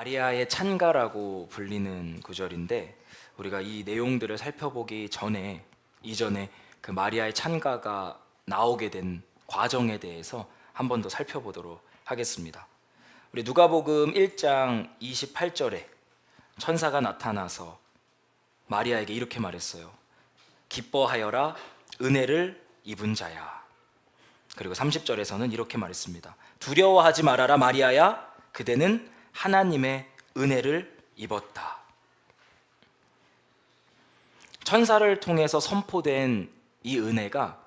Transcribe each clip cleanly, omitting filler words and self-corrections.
마리아의 찬가라고 불리는 구절인데, 우리가 이 내용들을 살펴보기 이전에 그 마리아의 찬가가 나오게 된 과정에 대해서 한 번 더 살펴보도록 하겠습니다. 우리 누가복음 1장 28절에 천사가 나타나서 마리아에게 이렇게 말했어요. 기뻐하여라, 은혜를 입은 자야. 그리고 30절에서는 이렇게 말했습니다. 두려워하지 말아라, 마리아야, 그대는 하나님의 은혜를 입었다. 천사를 통해서 선포된 이 은혜가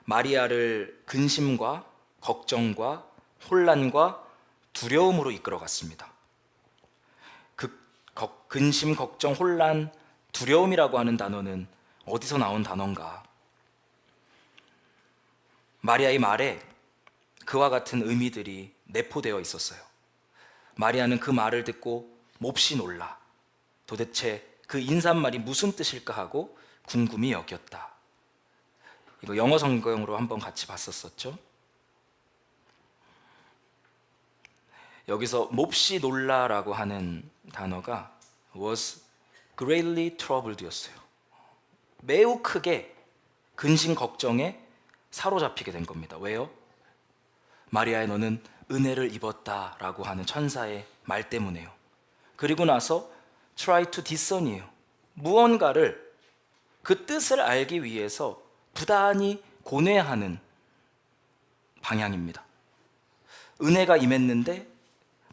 마리아를 근심과 걱정과 혼란과 두려움으로 이끌어갔습니다. 그 근심, 걱정, 혼란, 두려움이라고 하는 단어는 어디서 나온 단어인가? 마리아의 말에 그와 같은 의미들이 내포되어 있었어요. 마리아는 그 말을 듣고 몹시 놀라 도대체 그 인사말이 무슨 뜻일까 하고 궁금히 여겼다. 이거 영어 성경으로 한번 같이 봤었죠. 여기서 몹시 놀라라고 하는 단어가 was greatly troubled 였어요. 매우 크게 근심 걱정에 사로잡히게 된 겁니다. 왜요? 마리아야, 너는 은혜를 입었다라고 하는 천사의 말 때문에요. 그리고 나서 try to discern이에요. 무언가를 그 뜻을 알기 위해서 부단히 고뇌하는 방향입니다. 은혜가 임했는데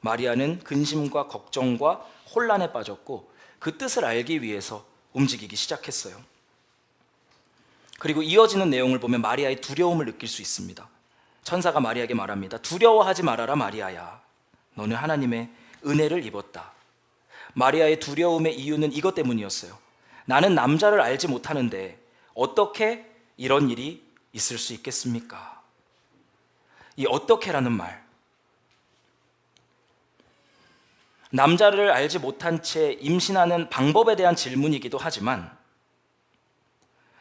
마리아는 근심과 걱정과 혼란에 빠졌고 그 뜻을 알기 위해서 움직이기 시작했어요. 그리고 이어지는 내용을 보면 마리아의 두려움을 느낄 수 있습니다. 천사가 마리아에게 말합니다. 두려워하지 말아라, 마리아야. 너는 하나님의 은혜를 입었다. 마리아의 두려움의 이유는 이것 때문이었어요. 나는 남자를 알지 못하는데 어떻게 이런 일이 있을 수 있겠습니까? 이 어떻게라는 말, 남자를 알지 못한 채 임신하는 방법에 대한 질문이기도 하지만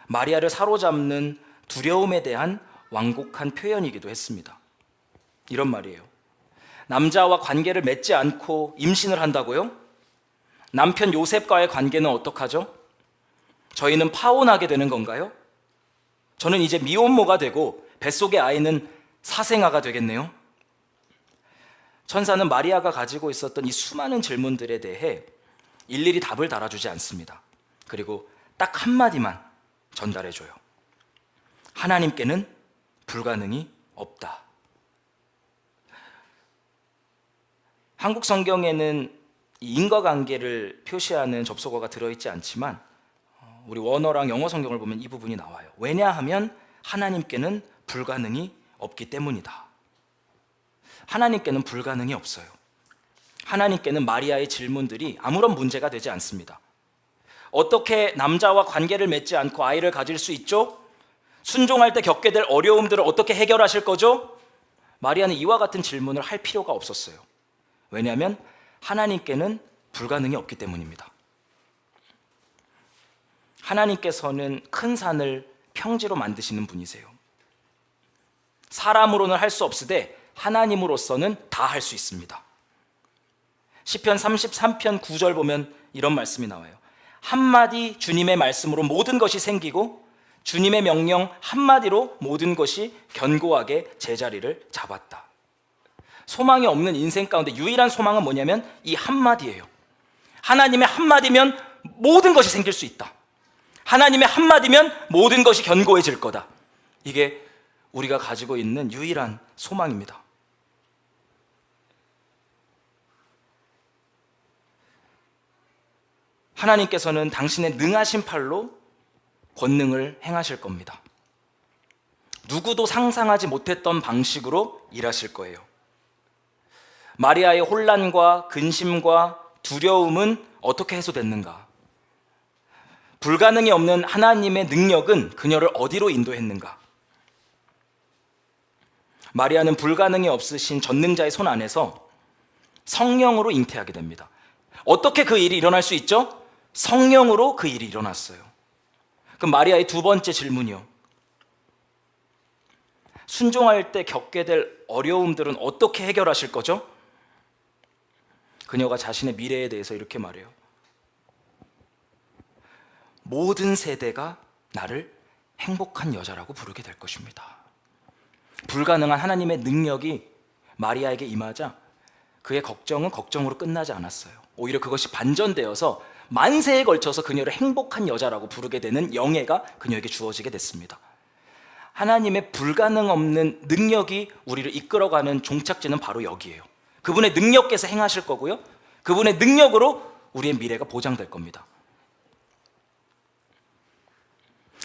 마리아를 사로잡는 두려움에 대한 완곡한 표현이기도 했습니다. 이런 말이에요. 남자와 관계를 맺지 않고 임신을 한다고요? 남편 요셉과의 관계는 어떡하죠? 저희는 파혼하게 되는 건가요? 저는 이제 미혼모가 되고 뱃속의 아이는 사생아가 되겠네요. 천사는 마리아가 가지고 있었던 이 수많은 질문들에 대해 일일이 답을 달아주지 않습니다. 그리고 딱 한마디만 전달해줘요. 하나님께는 불가능이 없다. 한국 성경에는 이 인과관계를 표시하는 접속어가 들어있지 않지만 우리 원어랑 영어 성경을 보면 이 부분이 나와요. 왜냐하면 하나님께는 불가능이 없기 때문이다. 하나님께는 불가능이 없어요. 하나님께는 마리아의 질문들이 아무런 문제가 되지 않습니다. 어떻게 남자와 관계를 맺지 않고 아이를 가질 수 있죠? 순종할 때 겪게 될 어려움들을 어떻게 해결하실 거죠? 마리아는 이와 같은 질문을 할 필요가 없었어요. 왜냐하면 하나님께는 불가능이 없기 때문입니다. 하나님께서는 큰 산을 평지로 만드시는 분이세요. 사람으로는 할 수 없으되 하나님으로서는 다 할 수 있습니다. 시편 33편 9절 보면 이런 말씀이 나와요. 한마디 주님의 말씀으로 모든 것이 생기고 주님의 명령 한마디로 모든 것이 견고하게 제자리를 잡았다. 소망이 없는 인생 가운데 유일한 소망은 뭐냐면 이 한마디예요. 하나님의 한마디면 모든 것이 생길 수 있다. 하나님의 한마디면 모든 것이 견고해질 거다. 이게 우리가 가지고 있는 유일한 소망입니다. 하나님께서는 당신의 능하신 팔로 권능을 행하실 겁니다. 누구도 상상하지 못했던 방식으로 일하실 거예요. 마리아의 혼란과 근심과 두려움은 어떻게 해소됐는가? 불가능이 없는 하나님의 능력은 그녀를 어디로 인도했는가? 마리아는 불가능이 없으신 전능자의 손 안에서 성령으로 잉태하게 됩니다. 어떻게 그 일이 일어날 수 있죠? 성령으로 그 일이 일어났어요. 그럼 마리아의 두 번째 질문이요. 순종할 때 겪게 될 어려움들은 어떻게 해결하실 거죠? 그녀가 자신의 미래에 대해서 이렇게 말해요. 모든 세대가 나를 행복한 여자라고 부르게 될 것입니다. 불가능한 하나님의 능력이 마리아에게 임하자 그의 걱정은 걱정으로 끝나지 않았어요. 오히려 그것이 반전되어서 만세에 걸쳐서 그녀를 행복한 여자라고 부르게 되는 영예가 그녀에게 주어지게 됐습니다. 하나님의 불가능 없는 능력이 우리를 이끌어가는 종착지는 바로 여기예요. 그분의 능력께서 행하실 거고요, 그분의 능력으로 우리의 미래가 보장될 겁니다.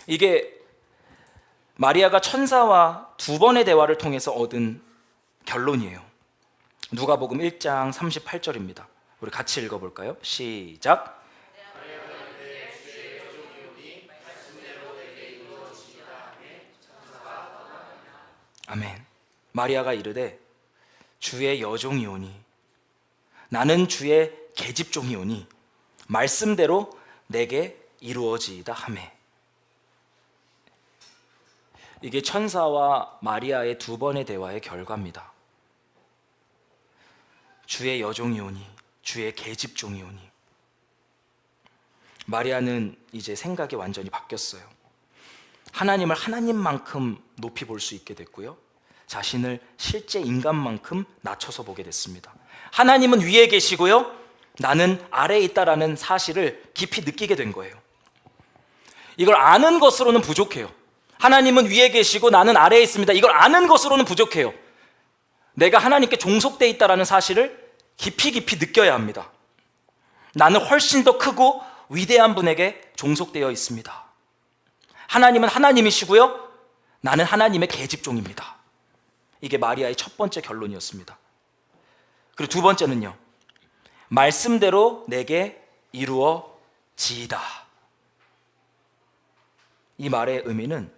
이게 마리아가 천사와 두 번의 대화를 통해서 얻은 결론이에요. 누가복음 1장 38절입니다. 우리 같이 읽어볼까요? 시작. 아멘. 마리아가 이르되 주의 여종이오니 나는 주의 계집종이오니 말씀대로 내게 이루어지이다 하매. 이게 천사와 마리아의 두 번의 대화의 결과입니다. 주의 여종이오니 주의 계집종이오니. 마리아는 이제 생각이 완전히 바뀌었어요. 하나님을 하나님만큼 높이 볼 수 있게 됐고요, 자신을 실제 인간만큼 낮춰서 보게 됐습니다. 하나님은 위에 계시고요, 나는 아래에 있다라는 사실을 깊이 느끼게 된 거예요. 이걸 아는 것으로는 부족해요. 하나님은 위에 계시고 나는 아래에 있습니다. 이걸 아는 것으로는 부족해요. 내가 하나님께 종속되어 있다라는 사실을 깊이 느껴야 합니다. 나는 훨씬 더 크고 위대한 분에게 종속되어 있습니다. 하나님은 하나님이시고요, 나는 하나님의 계집종입니다. 이게 마리아의 첫 번째 결론이었습니다. 그리고 두 번째는요, 말씀대로 내게 이루어지이다. 이 말의 의미는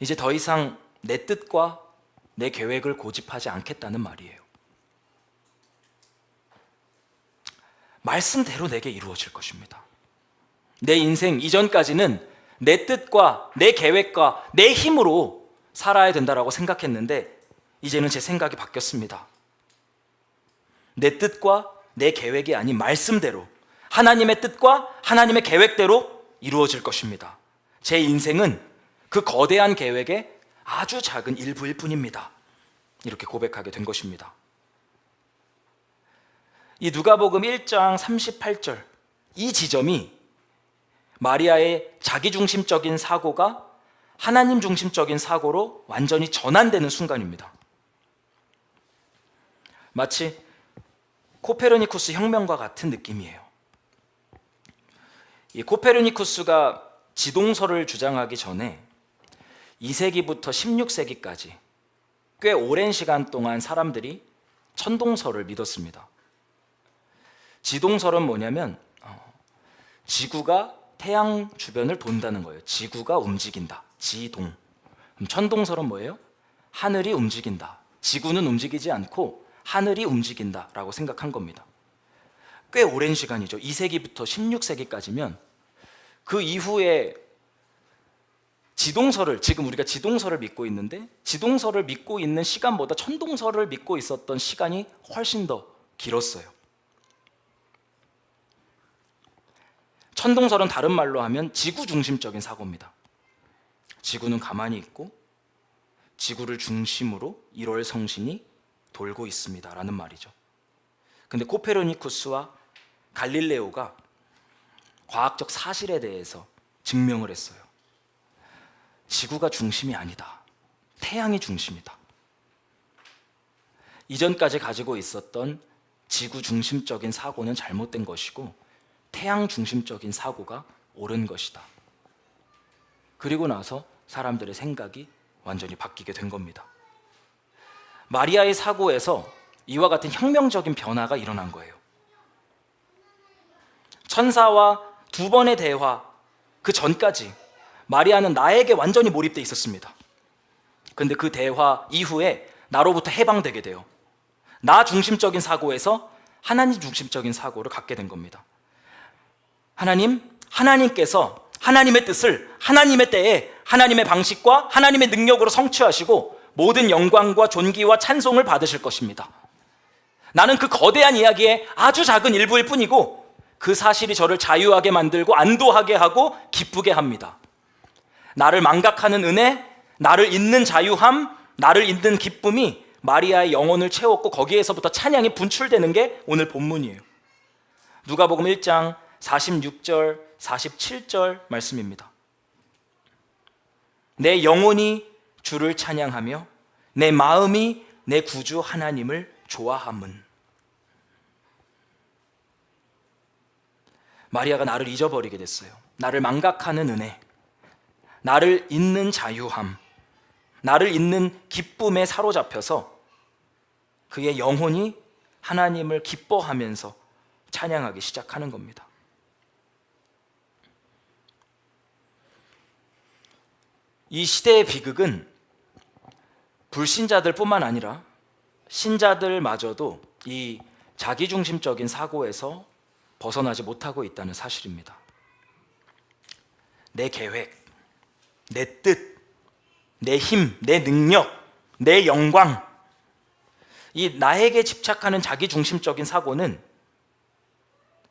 이제 더 이상 내 뜻과 내 계획을 고집하지 않겠다는 말이에요. 말씀대로 내게 이루어질 것입니다. 내 인생 이전까지는 내 뜻과 내 계획과 내 힘으로 살아야 된다고 생각했는데 이제는 제 생각이 바뀌었습니다. 내 뜻과 내 계획이 아닌 말씀대로, 하나님의 뜻과 하나님의 계획대로 이루어질 것입니다. 제 인생은 그 거대한 계획의 아주 작은 일부일 뿐입니다. 이렇게 고백하게 된 것입니다. 이 누가복음 1장 38절, 이 지점이 마리아의 자기중심적인 사고가 하나님 중심적인 사고로 완전히 전환되는 순간입니다. 마치 코페르니쿠스 혁명과 같은 느낌이에요. 이 코페르니쿠스가 지동설을 주장하기 전에 2세기부터 16세기까지 꽤 오랜 시간 동안 사람들이 천동설을 믿었습니다. 지동설은 뭐냐면 지구가 태양 주변을 돈다는 거예요. 지구가 움직인다. 지동. 그럼 천동설은 뭐예요? 하늘이 움직인다. 지구는 움직이지 않고 하늘이 움직인다라고 생각한 겁니다. 꽤 오랜 시간이죠. 2세기부터 16세기까지면 그 이후에 지동설을, 지금 우리가 지동설을 믿고 있는데 지동설을 믿고 있는 시간보다 천동설을 믿고 있었던 시간이 훨씬 더 길었어요. 천동설은 다른 말로 하면 지구 중심적인 사고입니다. 지구는 가만히 있고 지구를 중심으로 1월 성신이 돌고 있습니다 라는 말이죠. 근데 코페르니쿠스와 갈릴레오가 과학적 사실에 대해서 증명을 했어요. 지구가 중심이 아니다. 태양이 중심이다. 이전까지 가지고 있었던 지구 중심적인 사고는 잘못된 것이고 태양 중심적인 사고가 옳은 것이다. 그리고 나서 사람들의 생각이 완전히 바뀌게 된 겁니다. 마리아의 사고에서 이와 같은 혁명적인 변화가 일어난 거예요. 천사와 두 번의 대화, 그 전까지 마리아는 나에게 완전히 몰입되어 있었습니다. 근데 그 대화 이후에 나로부터 해방되게 돼요. 나 중심적인 사고에서 하나님 중심적인 사고를 갖게 된 겁니다. 하나님께서 하나님의 뜻을 하나님의 때에 하나님의 방식과 하나님의 능력으로 성취하시고 모든 영광과 존귀와 찬송을 받으실 것입니다. 나는 그 거대한 이야기의 아주 작은 일부일 뿐이고 그 사실이 저를 자유하게 만들고 안도하게 하고 기쁘게 합니다. 나를 망각하는 은혜, 나를 잇는 자유함, 나를 잇는 기쁨이 마리아의 영혼을 채웠고 거기에서부터 찬양이 분출되는 게 오늘 본문이에요. 누가복음 1장 46절, 47절 말씀입니다. 내 영혼이 주를 찬양하며 내 마음이 내 구주 하나님을 좋아함은. 마리아가 나를 잊어버리게 됐어요. 나를 망각하는 은혜, 나를 잇는 자유함, 나를 잇는 기쁨에 사로잡혀서 그의 영혼이 하나님을 기뻐하면서 찬양하기 시작하는 겁니다. 이 시대의 비극은 불신자들뿐만 아니라 신자들마저도 이 자기중심적인 사고에서 벗어나지 못하고 있다는 사실입니다. 내 계획, 내 뜻, 내 힘, 내 능력, 내 영광, 이 나에게 집착하는 자기중심적인 사고는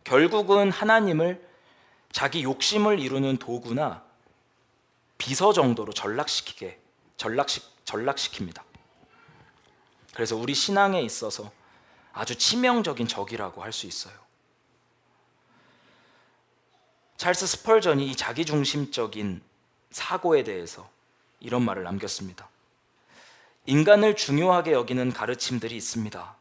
결국은 하나님을 자기 욕심을 이루는 도구나 비서 정도로 전락시킵니다. 그래서 우리 신앙에 있어서 아주 치명적인 적이라고 할 수 있어요. 찰스 스펄전이 이 자기중심적인 사고에 대해서 이런 말을 남겼습니다. 인간을 중요하게 여기는 가르침들이 있습니다.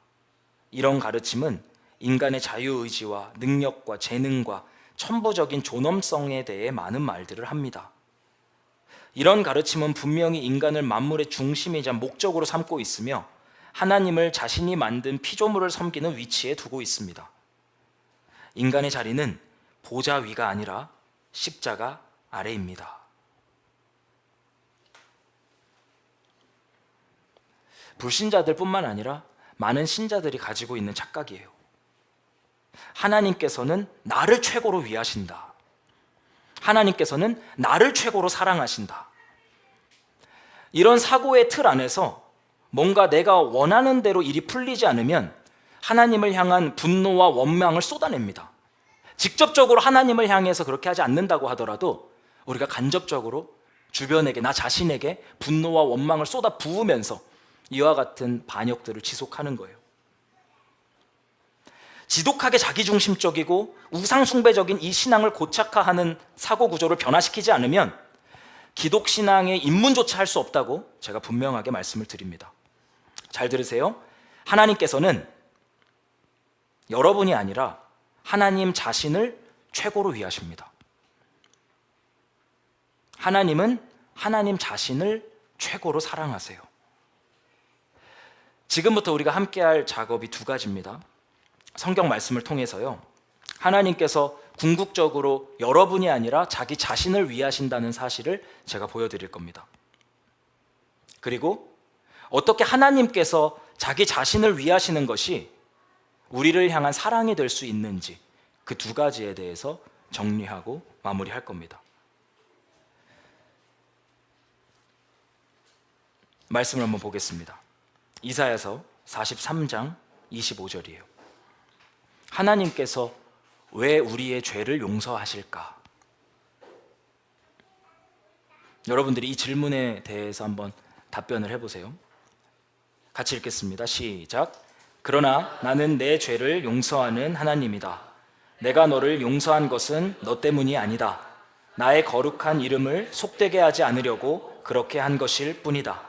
이런 가르침은 인간의 자유의지와 능력과 재능과 천부적인 존엄성에 대해 많은 말들을 합니다. 이런 가르침은 분명히 인간을 만물의 중심이자 목적으로 삼고 있으며 하나님을 자신이 만든 피조물을 섬기는 위치에 두고 있습니다. 인간의 자리는 보좌 위가 아니라 십자가 아래입니다. 불신자들뿐만 아니라 많은 신자들이 가지고 있는 착각이에요. 하나님께서는 나를 최고로 위하신다. 하나님께서는 나를 최고로 사랑하신다. 이런 사고의 틀 안에서 뭔가 내가 원하는 대로 일이 풀리지 않으면 하나님을 향한 분노와 원망을 쏟아냅니다. 직접적으로 하나님을 향해서 그렇게 하지 않는다고 하더라도 우리가 간접적으로 주변에게, 나 자신에게 분노와 원망을 쏟아 부으면서 이와 같은 반역들을 지속하는 거예요. 지독하게 자기중심적이고 우상숭배적인 이 신앙을 고착화하는 사고 구조를 변화시키지 않으면 기독신앙의 입문조차 할 수 없다고 제가 분명하게 말씀을 드립니다. 잘 들으세요. 하나님께서는 여러분이 아니라 하나님 자신을 최고로 위하십니다. 하나님은 하나님 자신을 최고로 사랑하세요. 지금부터 우리가 함께할 작업이 두 가지입니다. 성경 말씀을 통해서요, 하나님께서 궁극적으로 여러분이 아니라 자기 자신을 위하신다는 사실을 제가 보여드릴 겁니다. 그리고 어떻게 하나님께서 자기 자신을 위하시는 것이 우리를 향한 사랑이 될 수 있는지, 그 두 가지에 대해서 정리하고 마무리할 겁니다. 말씀을 한번 보겠습니다. 이사야서 43장 25절이에요. 하나님께서 왜 우리의 죄를 용서하실까? 여러분들이 이 질문에 대해서 한번 답변을 해보세요. 같이 읽겠습니다. 시작. 그러나 나는 내 죄를 용서하는 하나님이다. 내가 너를 용서한 것은 너 때문이 아니다. 나의 거룩한 이름을 속되게 하지 않으려고 그렇게 한 것일 뿐이다.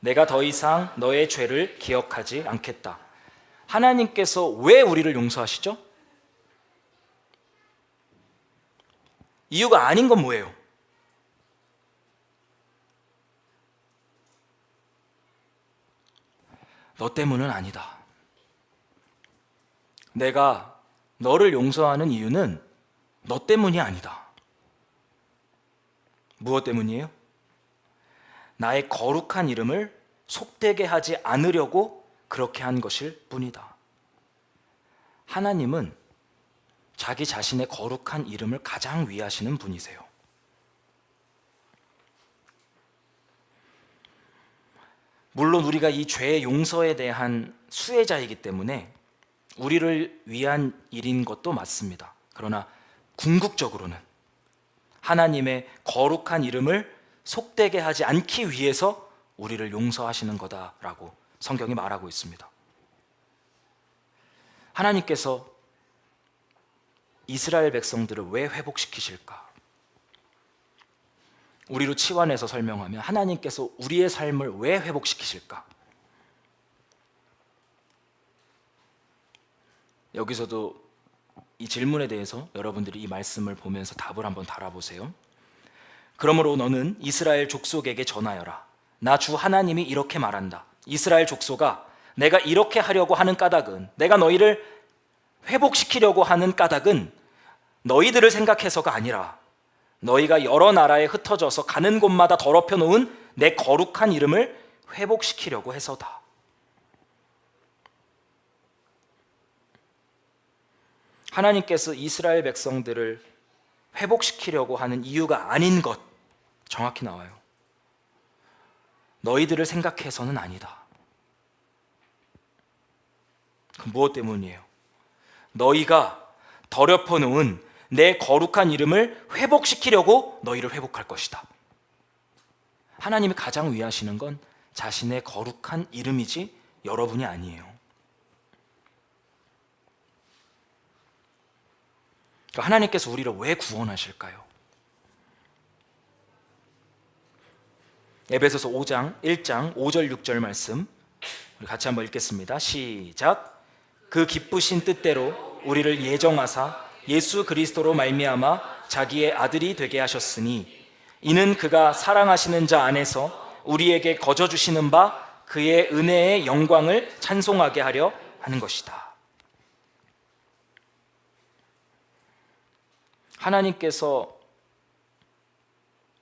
내가 더 이상 너의 죄를 기억하지 않겠다. 하나님께서 왜 우리를 용서하시죠? 이유가 아닌 건 뭐예요? 너 때문은 아니다. 내가 너를 용서하는 이유는 너 때문이 아니다. 무엇 때문이에요? 나의 거룩한 이름을 속되게 하지 않으려고 그렇게 한 것일 뿐이다. 하나님은 자기 자신의 거룩한 이름을 가장 위하시는 분이세요. 물론 우리가 이 죄의 용서에 대한 수혜자이기 때문에 우리를 위한 일인 것도 맞습니다. 그러나 궁극적으로는 하나님의 거룩한 이름을 속되게 하지 않기 위해서 우리를 용서하시는 거다라고 성경이 말하고 있습니다. 하나님께서 이스라엘 백성들을 왜 회복시키실까? 우리로 치환해서 설명하면 하나님께서 우리의 삶을 왜 회복시키실까? 여기서도 이 질문에 대해서 여러분들이 이 말씀을 보면서 답을 한번 달아보세요. 그러므로 너는 이스라엘 족속에게 전하여라. 나 주 하나님이 이렇게 말한다. 이스라엘 족속아, 내가 이렇게 하려고 하는 까닭은, 내가 너희를 회복시키려고 하는 까닭은 너희들을 생각해서가 아니라 너희가 여러 나라에 흩어져서 가는 곳마다 더럽혀 놓은 내 거룩한 이름을 회복시키려고 해서다. 하나님께서 이스라엘 백성들을 회복시키려고 하는 이유가 아닌 것 정확히 나와요. 너희들을 생각해서는 아니다. 그럼 무엇 때문이에요? 너희가 더럽혀 놓은 내 거룩한 이름을 회복시키려고 너희를 회복할 것이다. 하나님이 가장 위하시는 건 자신의 거룩한 이름이지 여러분이 아니에요. 하나님께서 우리를 왜 구원하실까요? 에베소서 5장 1장 5절 6절 말씀 우리 같이 한번 읽겠습니다. 시작. 그 기쁘신 뜻대로 우리를 예정하사 예수 그리스도로 말미암아 자기의 아들이 되게 하셨으니 이는 그가 사랑하시는 자 안에서 우리에게 거저 주시는 바 그의 은혜의 영광을 찬송하게 하려 하는 것이다. 하나님께서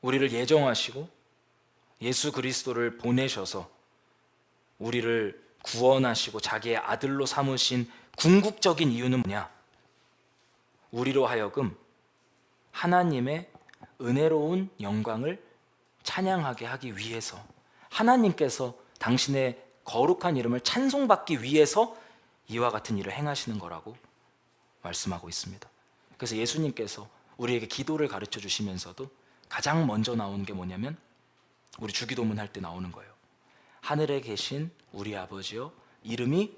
우리를 예정하시고 예수 그리스도를 보내셔서 우리를 구원하시고 자기의 아들로 삼으신 궁극적인 이유는 뭐냐? 우리로 하여금 하나님의 은혜로운 영광을 찬양하게 하기 위해서, 하나님께서 당신의 거룩한 이름을 찬송받기 위해서 이와 같은 일을 행하시는 거라고 말씀하고 있습니다. 그래서 예수님께서 우리에게 기도를 가르쳐 주시면서도 가장 먼저 나오는 게 뭐냐면 우리 주기도문 할 때 나오는 거예요. 하늘에 계신 우리 아버지여 이름이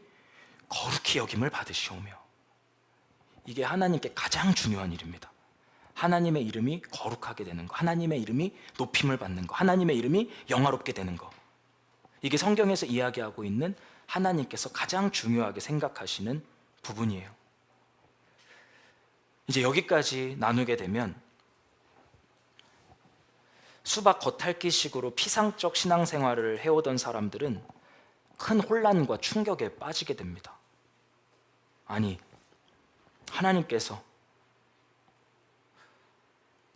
거룩히 여김을 받으시오며. 이게 하나님께 가장 중요한 일입니다. 하나님의 이름이 거룩하게 되는 거, 하나님의 이름이 높임을 받는 거, 하나님의 이름이 영화롭게 되는 거. 이게 성경에서 이야기하고 있는 하나님께서 가장 중요하게 생각하시는 부분이에요. 이제 여기까지 나누게 되면 수박 겉핥기식으로 피상적 신앙생활을 해오던 사람들은 큰 혼란과 충격에 빠지게 됩니다. 아니, 하나님께서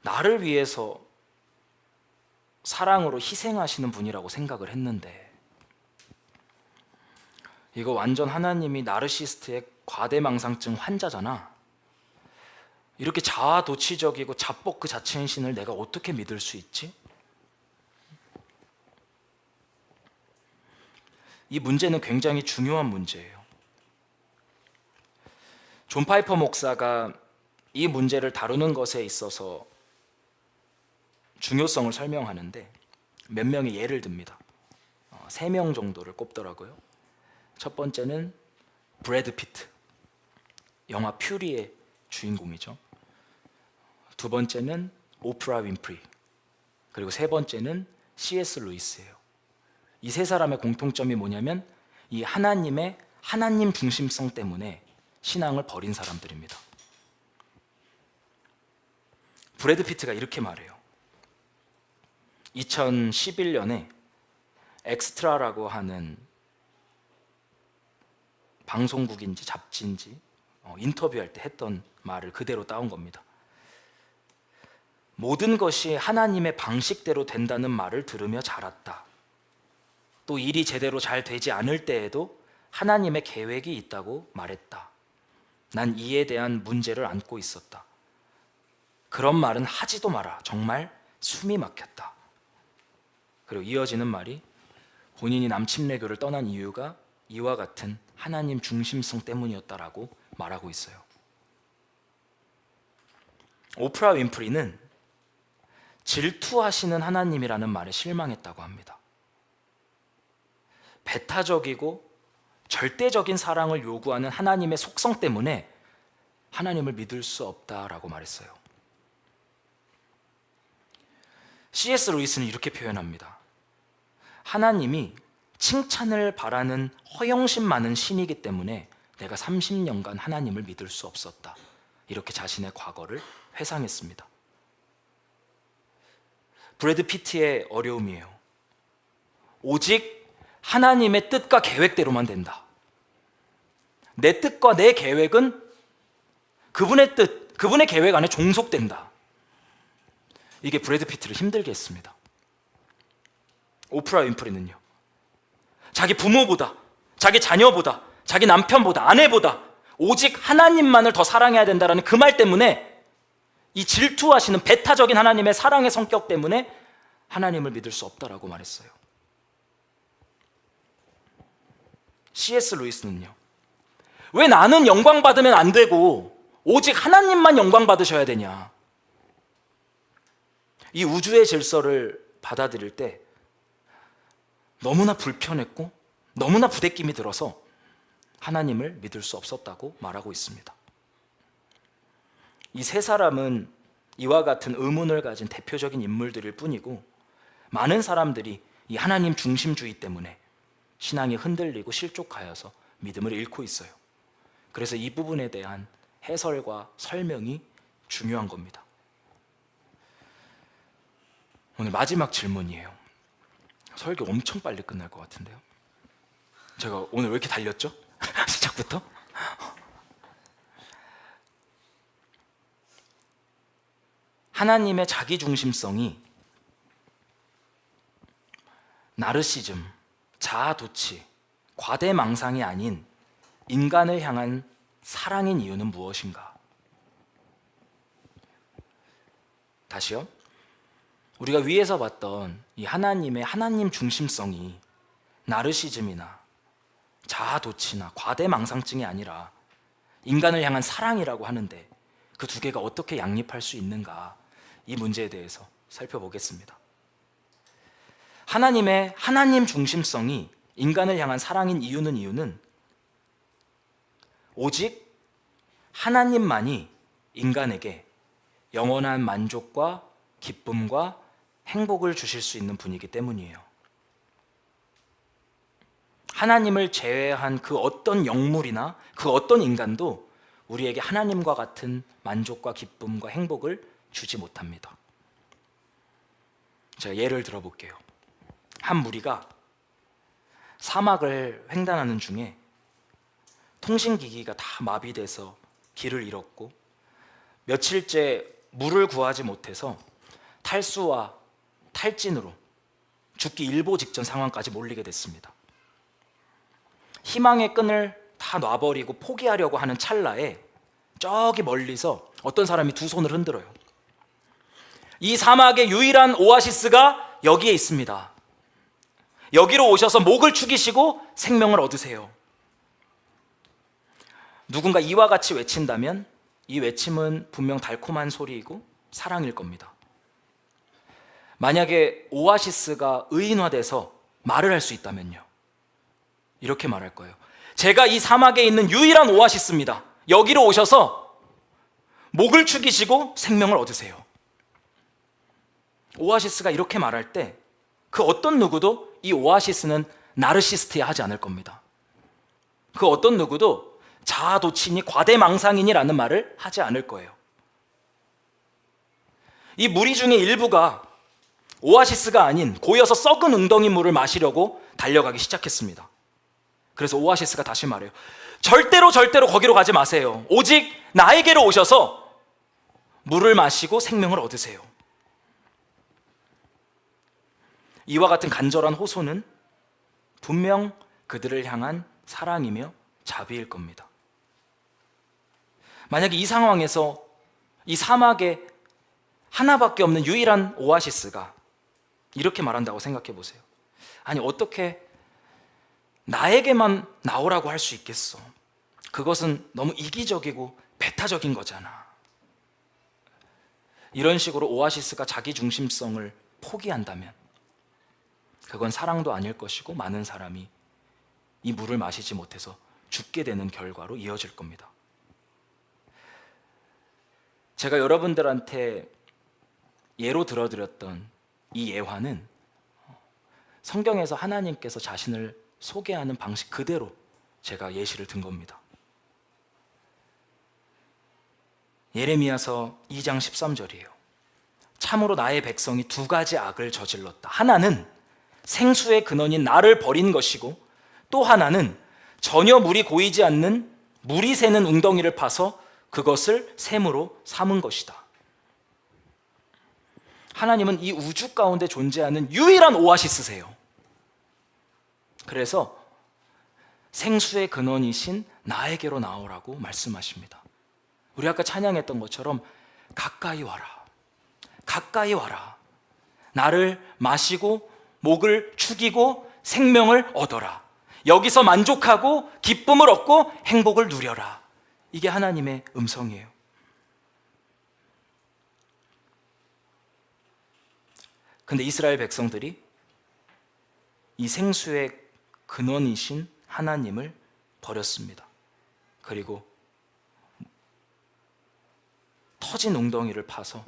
나를 위해서 사랑으로 희생하시는 분이라고 생각을 했는데 이거 완전 하나님이 나르시스트의 과대망상증 환자잖아. 이렇게 자아도취적이고 자뻑 그 자체인 신을 내가 어떻게 믿을 수 있지? 이 문제는 굉장히 중요한 문제예요. 존 파이퍼 목사가 이 문제를 다루는 것에 있어서 중요성을 설명하는데 몇 명의 예를 듭니다. 3명 정도를 꼽더라고요. 첫 번째는 브래드 피트, 영화 퓨리의 주인공이죠. 두 번째는 오프라 윈프리, 그리고 세 번째는 C.S. 루이스예요. 이 세 사람의 공통점이 뭐냐면 이 하나님의 하나님 중심성 때문에 신앙을 버린 사람들입니다. 브래드 피트가 이렇게 말해요. 2011년에 엑스트라라고 하는 방송국인지 잡지인지 인터뷰할 때 했던 말을 그대로 따온 겁니다. 모든 것이 하나님의 방식대로 된다는 말을 들으며 자랐다. 또 일이 제대로 잘 되지 않을 때에도 하나님의 계획이 있다고 말했다. 난 이에 대한 문제를 안고 있었다. 그런 말은 하지도 마라. 정말 숨이 막혔다. 그리고 이어지는 말이 본인이 남침례교를 떠난 이유가 이와 같은 하나님 중심성 때문이었다라고 말하고 있어요. 오프라 윈프리는 질투하시는 하나님이라는 말에 실망했다고 합니다. 배타적이고 절대적인 사랑을 요구하는 하나님의 속성 때문에 하나님을 믿을 수 없다라고 말했어요. C.S. 루이스는 이렇게 표현합니다. 하나님이 칭찬을 바라는 허영심 많은 신이기 때문에 내가 30년간 하나님을 믿을 수 없었다. 이렇게 자신의 과거를 회상했습니다. 브래드 피트의 어려움이에요. 오직 하나님의 뜻과 계획대로만 된다. 내 뜻과 내 계획은 그분의 뜻, 그분의 계획 안에 종속된다. 이게 브래드 피트를 힘들게 했습니다. 오프라 윈프리는요, 자기 부모보다, 자기 자녀보다, 자기 남편보다, 아내보다 오직 하나님만을 더 사랑해야 된다는 그 말 때문에, 이 질투하시는 배타적인 하나님의 사랑의 성격 때문에 하나님을 믿을 수 없다라고 말했어요. C.S. 루이스는요, 왜 나는 영광 받으면 안 되고 오직 하나님만 영광 받으셔야 되냐? 이 우주의 질서를 받아들일 때 너무나 불편했고 너무나 부대낌이 들어서 하나님을 믿을 수 없었다고 말하고 있습니다. 이 세 사람은 이와 같은 의문을 가진 대표적인 인물들일 뿐이고, 많은 사람들이 이 하나님 중심주의 때문에 신앙이 흔들리고 실족하여서 믿음을 잃고 있어요. 그래서 이 부분에 대한 해설과 설명이 중요한 겁니다. 오늘 마지막 질문이에요. 설교 엄청 빨리 끝날 것 같은데요. 제가 오늘 왜 이렇게 달렸죠? 시작부터? 하나님의 자기중심성이 나르시즘, 자아도취, 과대망상이 아닌 인간을 향한 사랑인 이유는 무엇인가? 다시요. 우리가 위에서 봤던 이 하나님의 하나님 중심성이 나르시즘이나 자아도취나 과대망상증이 아니라 인간을 향한 사랑이라고 하는데, 그 두 개가 어떻게 양립할 수 있는가, 이 문제에 대해서 살펴보겠습니다. 하나님의 하나님 중심성이 인간을 향한 사랑인 이유는 오직 하나님만이 인간에게 영원한 만족과 기쁨과 행복을 주실 수 있는 분이기 때문이에요. 하나님을 제외한 그 어떤 영물이나 그 어떤 인간도 우리에게 하나님과 같은 만족과 기쁨과 행복을 주지 못합니다. 제가 예를 들어볼게요. 한 무리가 사막을 횡단하는 중에 통신기기가 다 마비돼서 길을 잃었고, 며칠째 물을 구하지 못해서 탈수와 탈진으로 죽기 일보 직전 상황까지 몰리게 됐습니다. 희망의 끈을 다 놔버리고 포기하려고 하는 찰나에 저기 멀리서 어떤 사람이 두 손을 흔들어요. 이 사막의 유일한 오아시스가 여기에 있습니다. 여기로 오셔서 목을 축이시고 생명을 얻으세요. 누군가 이와 같이 외친다면 이 외침은 분명 달콤한 소리이고 사랑일 겁니다. 만약에 오아시스가 의인화돼서 말을 할 수 있다면요, 이렇게 말할 거예요. 제가 이 사막에 있는 유일한 오아시스입니다. 여기로 오셔서 목을 축이시고 생명을 얻으세요. 오아시스가 이렇게 말할 때 그 어떤 누구도 이 오아시스는 나르시스트야 하지 않을 겁니다. 그 어떤 누구도 자아도취니 과대망상이니라는 말을 하지 않을 거예요. 이 무리 중에 일부가 오아시스가 아닌 고여서 썩은 웅덩이 물을 마시려고 달려가기 시작했습니다. 그래서 오아시스가 다시 말해요. 절대로 거기로 가지 마세요. 오직 나에게로 오셔서 물을 마시고 생명을 얻으세요. 이와 같은 간절한 호소는 분명 그들을 향한 사랑이며 자비일 겁니다. 만약에 이 상황에서 이 사막에 하나밖에 없는 유일한 오아시스가 이렇게 말한다고 생각해 보세요. 아니, 어떻게 나에게만 나오라고 할 수 있겠어? 그것은 너무 이기적이고 배타적인 거잖아. 이런 식으로 오아시스가 자기 중심성을 포기한다면 그건 사랑도 아닐 것이고 많은 사람이 이 물을 마시지 못해서 죽게 되는 결과로 이어질 겁니다. 제가 여러분들한테 예로 들어드렸던 이 예화는 성경에서 하나님께서 자신을 소개하는 방식 그대로 제가 예시를 든 겁니다. 예레미야서 2장 13절이에요. 참으로 나의 백성이 두 가지 악을 저질렀다. 하나는 생수의 근원인 나를 버린 것이고, 또 하나는 전혀 물이 고이지 않는 물이 새는 웅덩이를 파서 그것을 샘으로 삼은 것이다. 하나님은 이 우주 가운데 존재하는 유일한 오아시스세요. 그래서 생수의 근원이신 나에게로 나오라고 말씀하십니다. 우리 아까 찬양했던 것처럼 가까이 와라, 가까이 와라. 나를 마시고 목을 축이고 생명을 얻어라. 여기서 만족하고 기쁨을 얻고 행복을 누려라. 이게 하나님의 음성이에요. 근데 이스라엘 백성들이 이 생수의 근원이신 하나님을 버렸습니다. 그리고 터진 웅덩이를 파서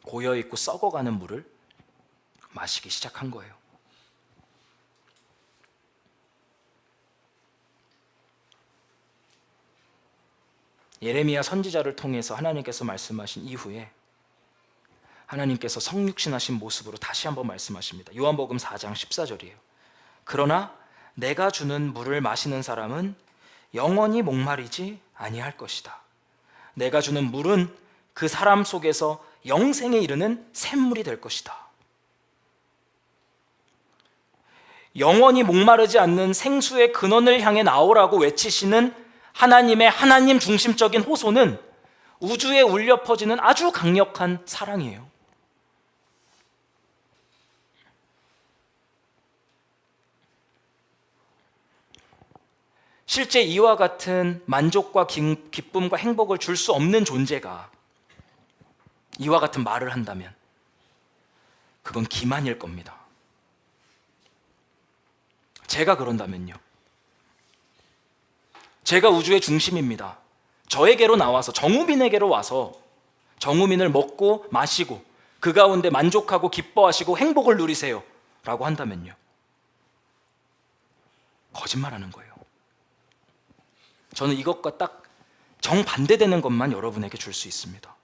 고여있고 썩어가는 물을 마시기 시작한 거예요. 예레미야 선지자를 통해서 하나님께서 말씀하신 이후에 하나님께서 성육신하신 모습으로 다시 한번 말씀하십니다. 요한복음 4장 14절이에요. 그러나 내가 주는 물을 마시는 사람은 영원히 목마르지 아니할 것이다. 내가 주는 물은 그 사람 속에서 영생에 이르는 샘물이 될 것이다. 영원히 목마르지 않는 생수의 근원을 향해 나오라고 외치시는 하나님의 하나님 중심적인 호소는 우주에 울려 퍼지는 아주 강력한 사랑이에요. 실제 이와 같은 만족과 기쁨과 행복을 줄 수 없는 존재가 이와 같은 말을 한다면 그건 기만일 겁니다. 제가 그런다면요. 제가 우주의 중심입니다. 저에게로 나와서, 정우민에게로 와서 정우민을 먹고 마시고 그 가운데 만족하고 기뻐하시고 행복을 누리세요 라고 한다면요. 거짓말하는 거예요. 저는 이것과 딱 정반대되는 것만 여러분에게 줄 수 있습니다.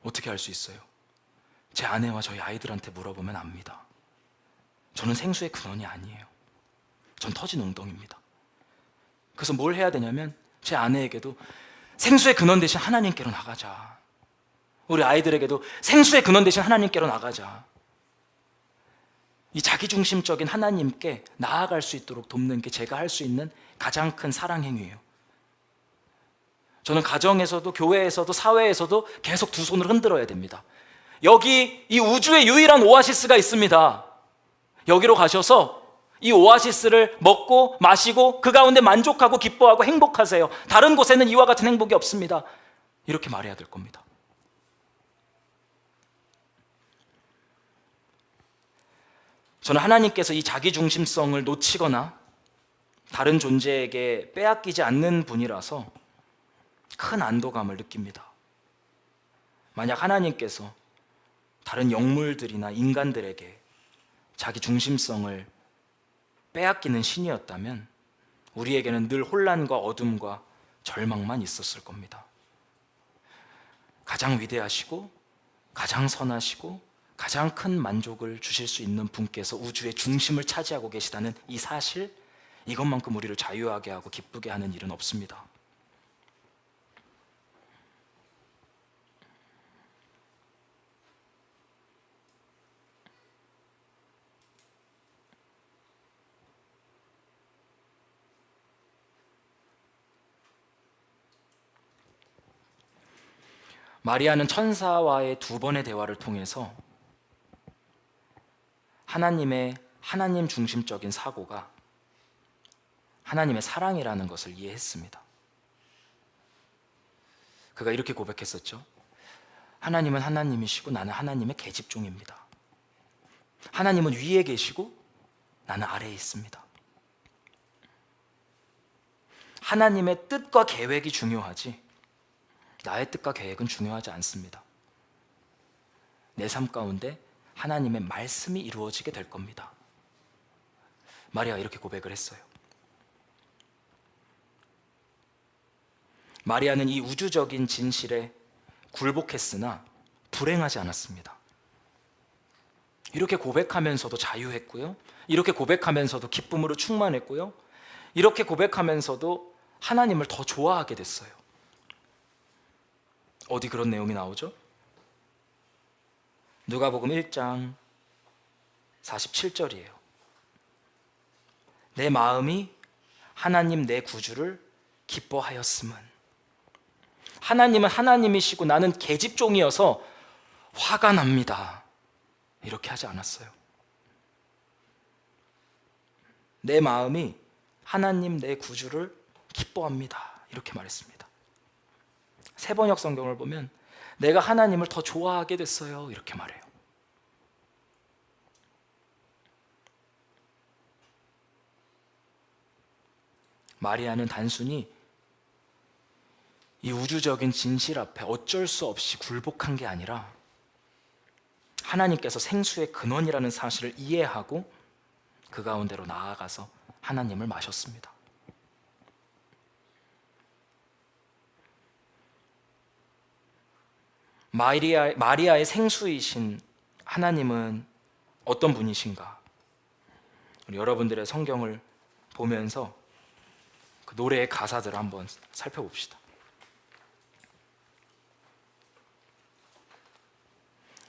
어떻게 할 수 있어요? 제 아내와 저희 아이들한테 물어보면 압니다. 저는 생수의 근원이 아니에요. 전 터진 웅덩이입니다. 그래서 뭘 해야 되냐면 제 아내에게도 생수의 근원 대신 하나님께로 나가자. 우리 아이들에게도 생수의 근원 대신 하나님께로 나가자. 이 자기중심적인 하나님께 나아갈 수 있도록 돕는 게 제가 할 수 있는 가장 큰 사랑 행위예요. 저는 가정에서도 교회에서도 사회에서도 계속 두 손을 흔들어야 됩니다. 여기 이 우주의 유일한 오아시스가 있습니다. 여기로 가셔서 이 오아시스를 먹고 마시고 그 가운데 만족하고 기뻐하고 행복하세요. 다른 곳에는 이와 같은 행복이 없습니다. 이렇게 말해야 될 겁니다. 저는 하나님께서 이 자기중심성을 놓치거나 다른 존재에게 빼앗기지 않는 분이라서 큰 안도감을 느낍니다. 만약 하나님께서 다른 영물들이나 인간들에게 자기 중심성을 빼앗기는 신이었다면 우리에게는 늘 혼란과 어둠과 절망만 있었을 겁니다. 가장 위대하시고 가장 선하시고 가장 큰 만족을 주실 수 있는 분께서 우주의 중심을 차지하고 계시다는 이 사실, 이것만큼 우리를 자유하게 하고 기쁘게 하는 일은 없습니다. 마리아는 천사와의 두 번의 대화를 통해서 하나님의 하나님 중심적인 사고가 하나님의 사랑이라는 것을 이해했습니다. 그가 이렇게 고백했었죠. 하나님은 하나님이시고 나는 하나님의 계집종입니다. 하나님은 위에 계시고 나는 아래에 있습니다. 하나님의 뜻과 계획이 중요하지 나의 뜻과 계획은 중요하지 않습니다. 내 삶 가운데 하나님의 말씀이 이루어지게 될 겁니다. 마리아가 이렇게 고백을 했어요. 마리아는 이 우주적인 진실에 굴복했으나 불행하지 않았습니다. 이렇게 고백하면서도 자유했고요. 이렇게 고백하면서도 기쁨으로 충만했고요. 이렇게 고백하면서도 하나님을 더 좋아하게 됐어요. 어디 그런 내용이 나오죠? 누가복음 1장 47절이에요. 내 마음이 하나님 내 구주를 기뻐하였음은. 하나님은 하나님이시고 나는 계집종이어서 화가 납니다. 이렇게 하지 않았어요. 내 마음이 하나님 내 구주를 기뻐합니다. 이렇게 말했습니다. 세번역 성경을 보면 내가 하나님을 더 좋아하게 됐어요. 이렇게 말해요. 마리아는 단순히 이 우주적인 진실 앞에 어쩔 수 없이 굴복한 게 아니라 하나님께서 생수의 근원이라는 사실을 이해하고 그 가운데로 나아가서 하나님을 마셨습니다. 마리아의 생수이신 하나님은 어떤 분이신가? 우리 여러분들의 성경을 보면서 그 노래의 가사들을 한번 살펴봅시다.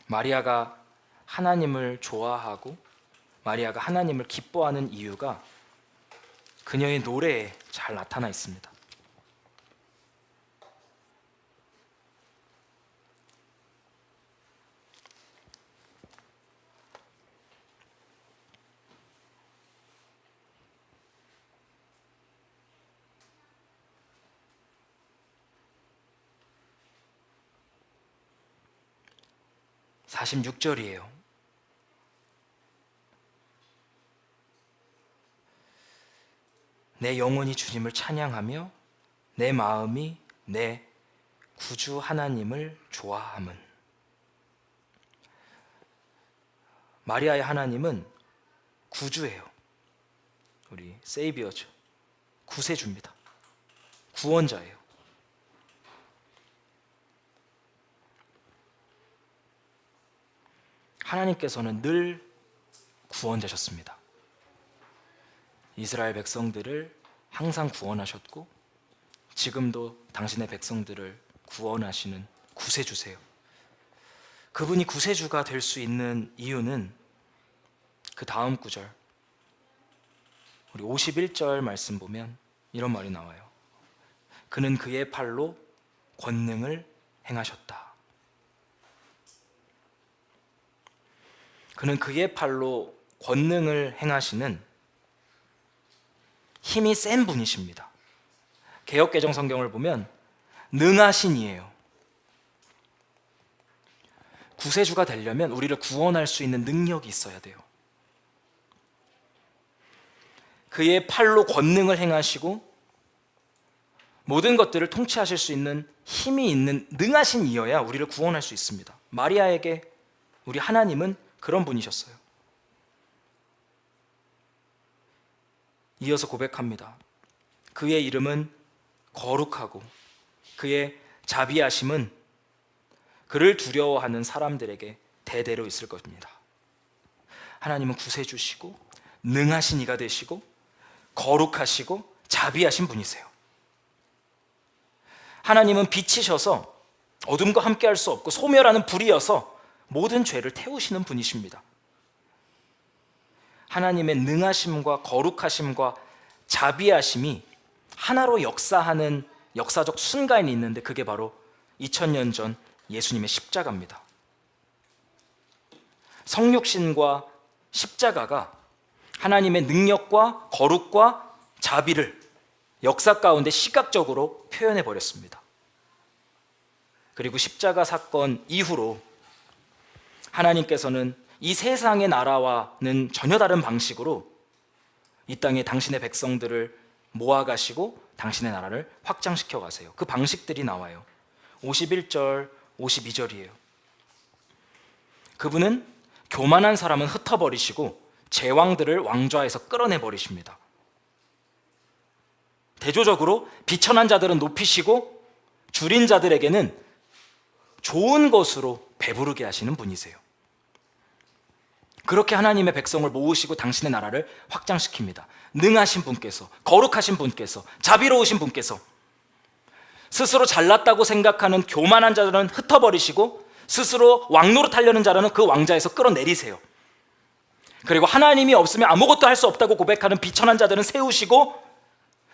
마리아가 하나님을 좋아하고 마리아가 하나님을 기뻐하는 이유가 그녀의 노래에 잘 나타나 있습니다. (46절이에요) 내 영혼이 주님을 찬양하며 내 마음이 내 구주 하나님을 좋아함은. 마리아의 하나님은 구주예요. 우리 세이비어죠. 구세주입니다. 구원자예요. 하나님께서는 늘 구원되셨습니다. 이스라엘 백성들을 항상 구원하셨고 지금도 당신의 백성들을 구원하시는 구세주세요. 그분이 구세주가 될 수 있는 이유는 그 다음 구절 우리 51절 말씀 보면 이런 말이 나와요. 그는 그의 팔로 권능을 행하셨다. 그는 그의 팔로 권능을 행하시는 힘이 센 분이십니다. 개역개정 성경을 보면 능하신이에요. 구세주가 되려면 우리를 구원할 수 있는 능력이 있어야 돼요. 그의 팔로 권능을 행하시고 모든 것들을 통치하실 수 있는 힘이 있는 능하신 이여야 우리를 구원할 수 있습니다. 마리아에게 우리 하나님은 그런 분이셨어요. 이어서 고백합니다. 그의 이름은 거룩하고 그의 자비하심은 그를 두려워하는 사람들에게 대대로 있을 것입니다. 하나님은 구세주시고 능하신 이가 되시고 거룩하시고 자비하신 분이세요. 하나님은 빛이셔서 어둠과 함께할 수 없고 소멸하는 불이어서 모든 죄를 태우시는 분이십니다. 하나님의 능하심과 거룩하심과 자비하심이 하나로 역사하는 역사적 순간이 있는데 그게 바로 2000년 전 예수님의 십자가입니다. 성육신과 십자가가 하나님의 능력과 거룩과 자비를 역사 가운데 시각적으로 표현해 버렸습니다. 그리고 십자가 사건 이후로 하나님께서는 이 세상의 나라와는 전혀 다른 방식으로 이 땅에 당신의 백성들을 모아가시고 당신의 나라를 확장시켜 가세요. 그 방식들이 나와요. 51절, 52절이에요. 그분은 교만한 사람은 흩어버리시고 제왕들을 왕좌에서 끌어내 버리십니다. 대조적으로 비천한 자들은 높이시고 줄인 자들에게는 좋은 것으로 배부르게 하시는 분이세요. 그렇게 하나님의 백성을 모으시고 당신의 나라를 확장시킵니다. 능하신 분께서, 거룩하신 분께서, 자비로우신 분께서 스스로 잘났다고 생각하는 교만한 자들은 흩어버리시고 스스로 왕노릇하려는 자라는 그 왕좌에서 끌어내리세요. 그리고 하나님이 없으면 아무것도 할 수 없다고 고백하는 비천한 자들은 세우시고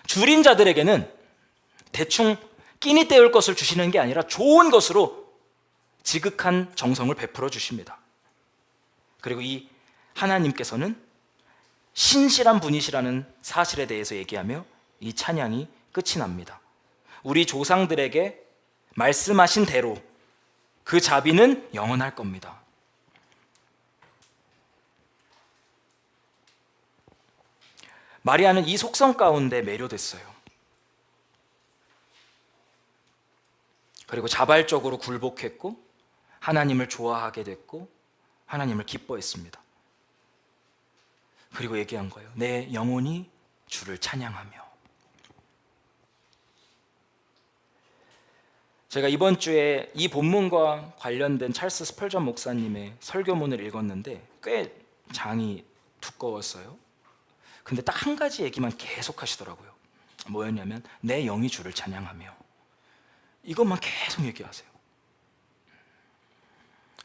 줄인 자들에게는 대충 끼니 때울 것을 주시는 게 아니라 좋은 것으로 지극한 정성을 베풀어 주십니다. 그리고 이 하나님께서는 신실한 분이시라는 사실에 대해서 얘기하며 이 찬양이 끝이 납니다. 우리 조상들에게 말씀하신 대로 그 자비는 영원할 겁니다. 마리아는 이 속성 가운데 매료됐어요. 그리고 자발적으로 굴복했고 하나님을 좋아하게 됐고 하나님을 기뻐했습니다. 그리고 얘기한 거예요. 내 영혼이 주를 찬양하며. 제가 이번 주에 이 본문과 관련된 찰스 스펄전 목사님의 설교문을 읽었는데 꽤 장이 두꺼웠어요. 근데 딱 한 가지 얘기만 계속 하시더라고요. 뭐였냐면 내 영이 주를 찬양하며. 이것만 계속 얘기하세요.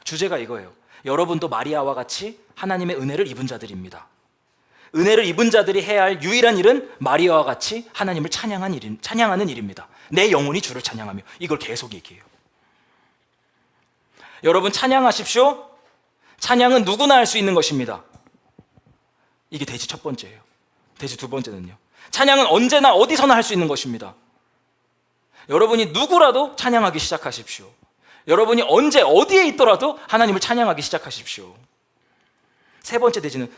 주제가 이거예요. 여러분도 마리아와 같이 하나님의 은혜를 입은 자들입니다. 은혜를 입은 자들이 해야 할 유일한 일은 마리아와 같이 하나님을 찬양하는 일입니다. 내 영혼이 주를 찬양하며. 이걸 계속 얘기해요. 여러분 찬양하십시오. 찬양은 누구나 할 수 있는 것입니다. 이게 대지 첫 번째예요. 대지 두 번째는요. 찬양은 언제나 어디서나 할 수 있는 것입니다. 여러분이 누구라도 찬양하기 시작하십시오. 여러분이 언제 어디에 있더라도 하나님을 찬양하기 시작하십시오. 세 번째 대지는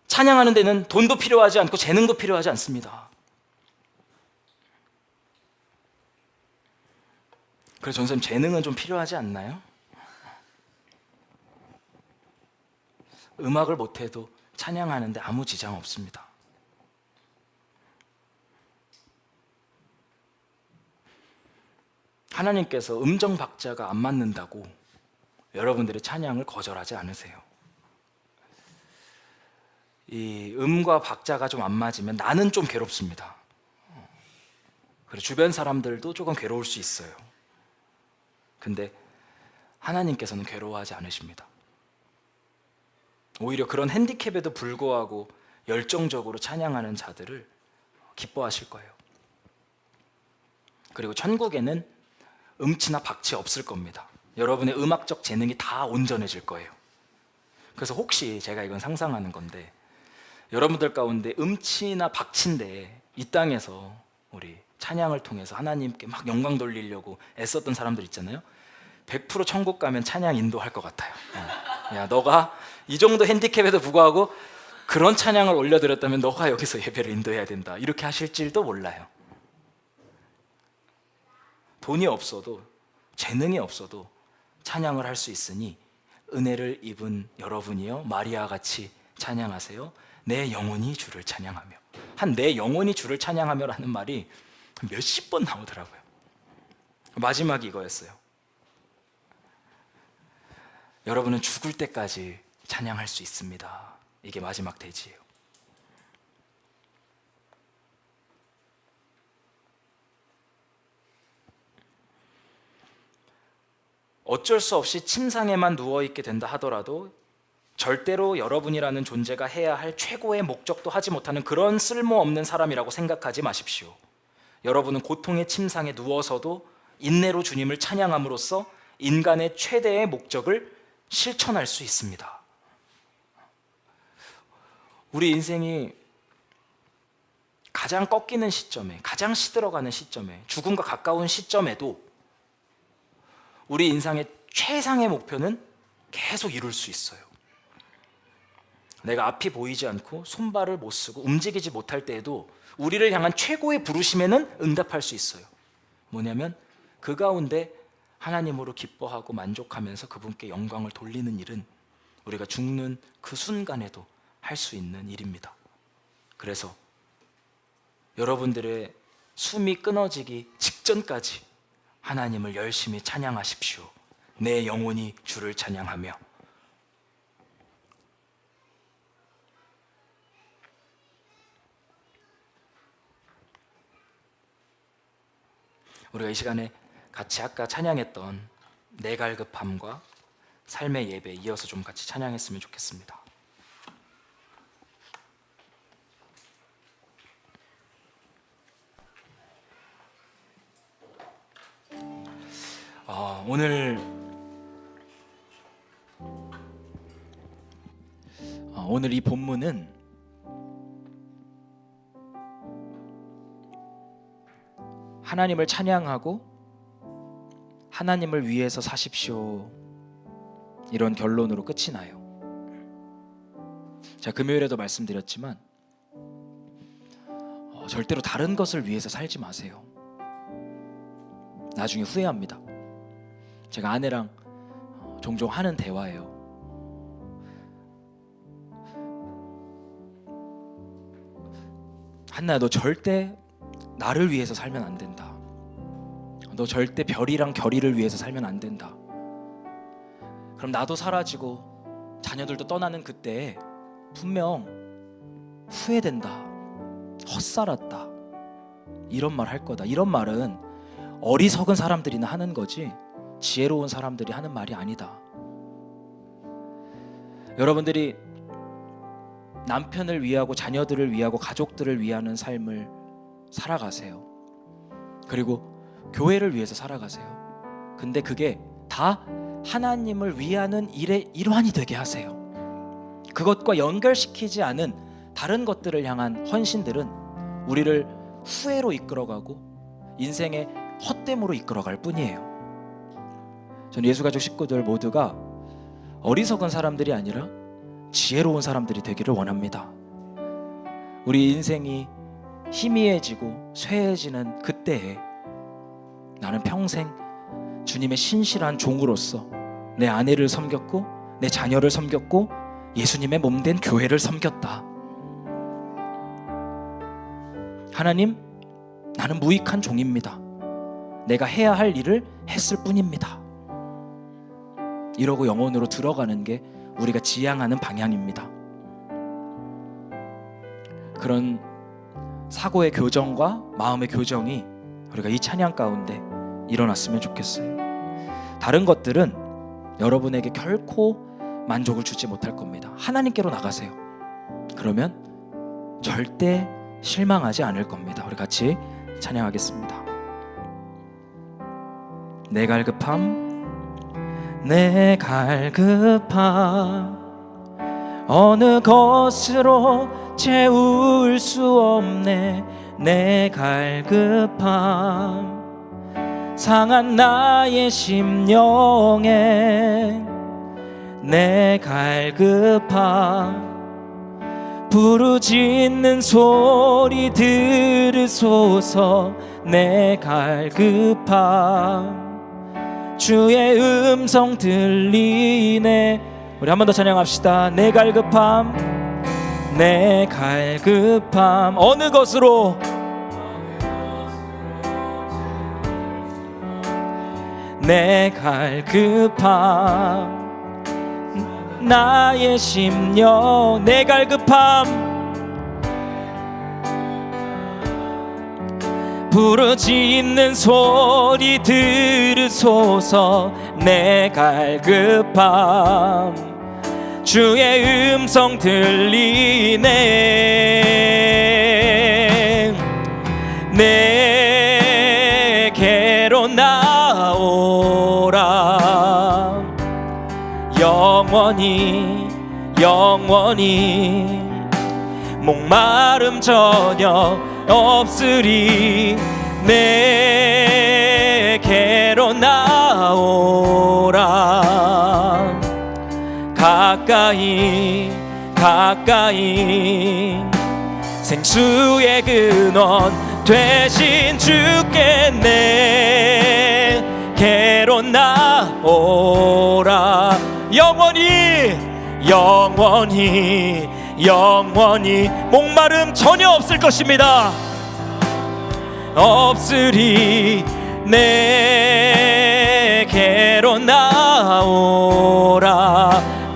찬양하는 데는 돈도 필요하지 않고 재능도 필요하지 않습니다. 그래서 전선생님 재능은 좀 필요하지 않나요? 음악을 못해도 찬양하는데 아무 지장 없습니다. 하나님께서 음정 박자가 안 맞는다고 여러분들의 찬양을 거절하지 않으세요. 이 음과 박자가 좀 안 맞으면 나는 좀 괴롭습니다. 그리고 주변 사람들도 조금 괴로울 수 있어요. 근데 하나님께서는 괴로워하지 않으십니다. 오히려 그런 핸디캡에도 불구하고 열정적으로 찬양하는 자들을 기뻐하실 거예요. 그리고 천국에는 음치나 박치 없을 겁니다. 여러분의 음악적 재능이 다 온전해질 거예요. 그래서 혹시 제가 이건 상상하는 건데 여러분들 가운데 음치나 박치인데 이 땅에서 우리 찬양을 통해서 하나님께 막 영광 돌리려고 애썼던 사람들 있잖아요. 100% 천국 가면 찬양 인도할 것 같아요. 야, 너가 이 정도 핸디캡에도 불구하고 그런 찬양을 올려드렸다면 너가 여기서 예배를 인도해야 된다. 이렇게 하실지도 몰라요. 돈이 없어도 재능이 없어도 찬양을 할 수 있으니 은혜를 입은 여러분이요 마리아와 같이 찬양하세요. 내 영혼이 주를 찬양하며. 한 내 영혼이 주를 찬양하며라는 말이 몇십 번 나오더라고요. 마지막이 이거였어요. 여러분은 죽을 때까지 찬양할 수 있습니다. 이게 마지막 대지예요. 어쩔 수 없이 침상에만 누워있게 된다 하더라도 절대로 여러분이라는 존재가 해야 할 최고의 목적도 하지 못하는 그런 쓸모없는 사람이라고 생각하지 마십시오. 여러분은 고통의 침상에 누워서도 인내로 주님을 찬양함으로써 인간의 최대의 목적을 실천할 수 있습니다. 우리 인생이 가장 꺾이는 시점에, 가장 시들어가는 시점에, 죽음과 가까운 시점에도 우리 인생의 최상의 목표는 계속 이룰 수 있어요. 내가 앞이 보이지 않고 손발을 못 쓰고 움직이지 못할 때에도 우리를 향한 최고의 부르심에는 응답할 수 있어요. 뭐냐면 그 가운데 하나님으로 기뻐하고 만족하면서 그분께 영광을 돌리는 일은 우리가 죽는 그 순간에도 할 수 있는 일입니다. 그래서 여러분들의 숨이 끊어지기 직전까지 하나님을 열심히 찬양하십시오. 내 영혼이 주를 찬양하며. 우리가 이 시간에 같이 아까 찬양했던 내 갈급함과 삶의 예배 이어서 좀 같이 찬양했으면 좋겠습니다. 오늘 이 본문은 하나님을 찬양하고 하나님을 위해서 사십시오, 이런 결론으로 끝이 나요. 제가 금요일에도 말씀드렸지만 절대로 다른 것을 위해서 살지 마세요. 나중에 후회합니다. 제가 아내랑 종종 하는 대화예요. 한나야, 너 절대 나를 위해서 살면 안 된다. 너 절대 별이랑 결의를 위해서 살면 안 된다. 그럼 나도 사라지고 자녀들도 떠나는 그때에 분명 후회된다, 헛살았다, 이런 말 할 거다. 이런 말은 어리석은 사람들이나 하는 거지 지혜로운 사람들이 하는 말이 아니다. 여러분들이 남편을 위하고 자녀들을 위하고 가족들을 위하는 삶을 살아가세요. 그리고 교회를 위해서 살아가세요. 근데 그게 다 하나님을 위하는 일의 일환이 되게 하세요. 그것과 연결시키지 않은 다른 것들을 향한 헌신들은 우리를 후회로 이끌어가고 인생의 헛됨으로 이끌어갈 뿐이에요. 저는 예수가족 식구들 모두가 어리석은 사람들이 아니라 지혜로운 사람들이 되기를 원합니다. 우리 인생이 희미해지고 쇠해지는 그때에 나는 평생 주님의 신실한 종으로서 내 아내를 섬겼고 내 자녀를 섬겼고 예수님의 몸된 교회를 섬겼다. 하나님, 나는 무익한 종입니다. 내가 해야 할 일을 했을 뿐입니다. 이러고 영혼으로 들어가는 게 우리가 지향하는 방향입니다. 그런 사고의 교정과 마음의 교정이 우리가 이 찬양 가운데 일어났으면 좋겠어요. 다른 것들은 여러분에게 결코 만족을 주지 못할 겁니다. 하나님께로 나가세요. 그러면 절대 실망하지 않을 겁니다. 우리 같이 찬양하겠습니다. 내 갈급함, 내 갈급함, 어느 것으로 채울 수 없네. 내 갈급함, 상한 나의 심령에 내 갈급함, 부르짖는 소리 들으소서. 내 갈급함, 주의 음성 들리네. 우리 한 번 더 찬양합시다. 내 갈급함, 내 갈급함, 어느 것으로 내 갈급함, 나의 심령, 내 갈급함, 부르짖는 소리 들으소서. 내 갈급함, 주의 음성 들리네. 내게로 나오라. 영원히 영원히 목마름 전혀 없으리. 내게로 나오라. 가까이 가까이 생수의 근원 되신 주께 내게로 나오라. 영원히 영원히 영원히 목마름 전혀 없을 것입니다. 없으리. 내게로 나오라.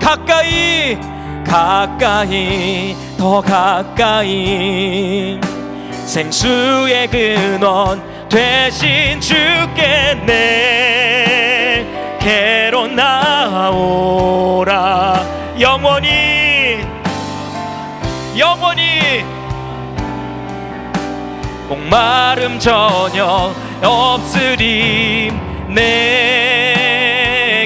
가까이 가까이 더 가까이 생수의 근원 되신 주께 내게로 나오라. 영원히 영원히 목마름 전혀 없으리.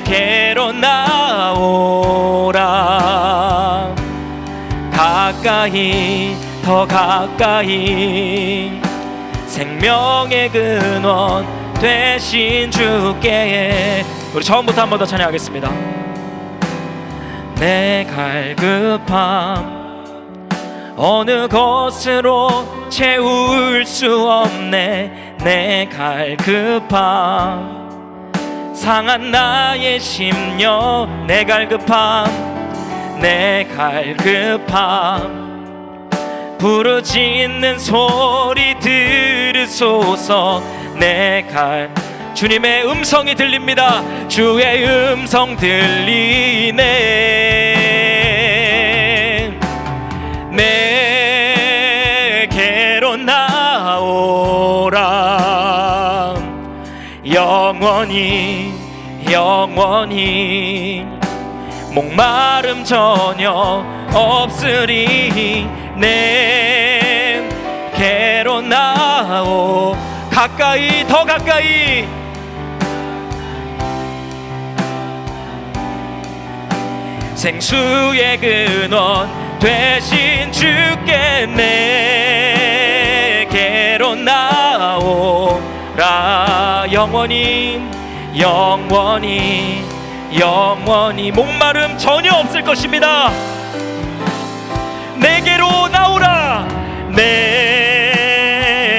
내게로 나오라. 가까이 더 가까이 생명의 근원 되신 주께. 우리 처음부터 한 번 더 찬양하겠습니다. 내 갈급함 어느 것으로 채울 수 없네. 내 갈급함 상한 나의 심령. 내 갈급함 내 갈급함 부르짖는 소리 들으소서. 주님의 음성이 들립니다. 주의 음성 들리네. 내게로 나오라. 영원히 영원히 목마름 전혀 없으리. 내게로 나오. 가까이 더 가까이 생수의 근원 되신 주께 내게로 나오라. 영원히 영원히 영원히 목마름 전혀 없을 것입니다. 내게로 나오라.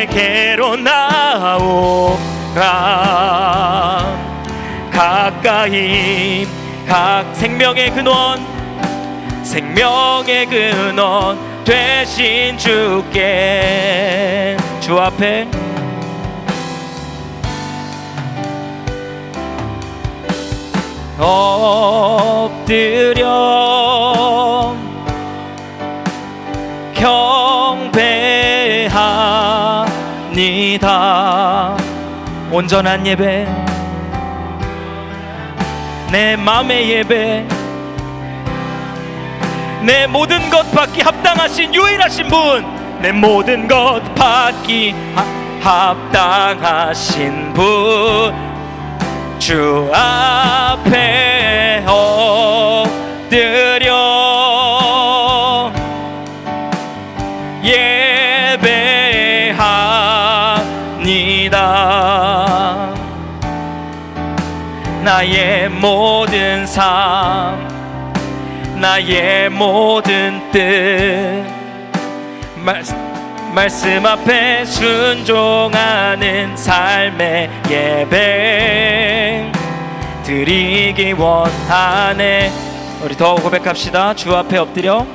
내게로 나오라. 가까이 생명의 근원 생명의 근원 되신 주께. 주 앞에 엎드려 경배합니다. 온전한 예배 내 맘의 예배 내 모든 것 받기 합당하신 유일하신 분. 내 모든 것 받기 합당하신 분. 주 앞에 엎드려 예배합니다. 나의 모든 삶 나의 모든 뜻 말씀 앞에 순종하는 삶의 예배 드리기 원하네. 우리 더 고백합시다. 주 앞에 엎드려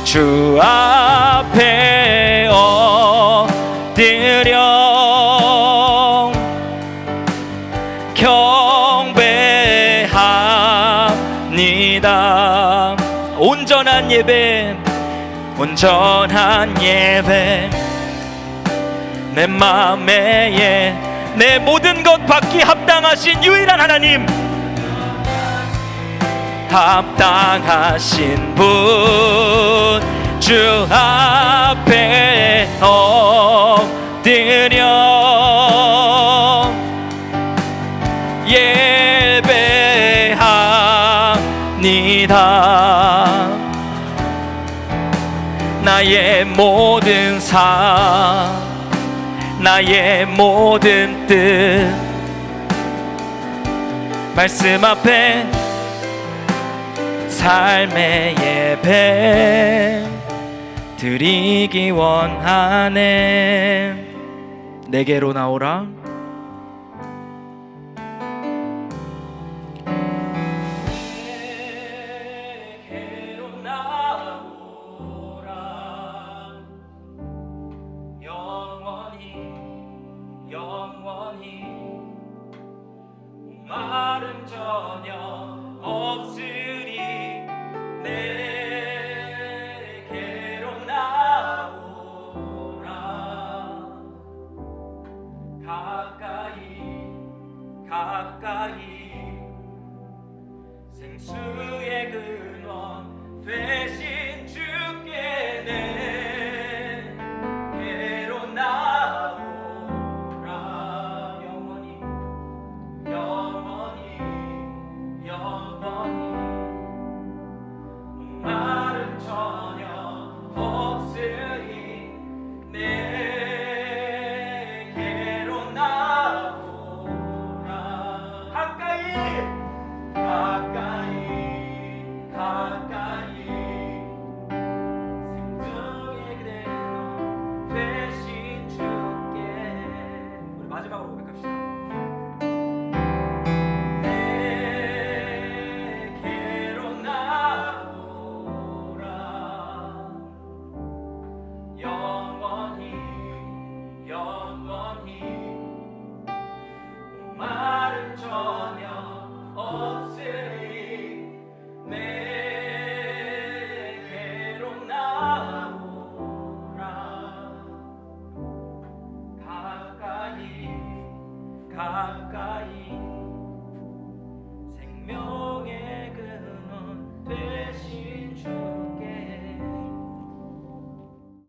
주 앞에 엎드려 경배합니다. 온전한 예배 온전한 예배 내 맘에 내 모든 것 받기 합당하신 유일한 하나님. 합당하신 분. 주 앞에 엎드려 예배합니다. 모든 삶 나의 모든 뜻 말씀 앞에 삶의 예배 드리기 원하네. 내게로 나오라. 내게로 나오라. 영원히 영원히 마름 전혀 없으리. 내게로 나오라. 가까이 가까이 생수의 근원 되신 주께 내게로 나오라. 영원히 영원히 영원히 말은 전혀 없으니 내게로 나오라. 가까이 가까이 가까이 생명의 근원 되신 주께. 우리 마지막으로 고백합시다. 내게로 나오라. 영원히 영원히 말은 전혀 없으니 내게로 나오라. 가까이 가까이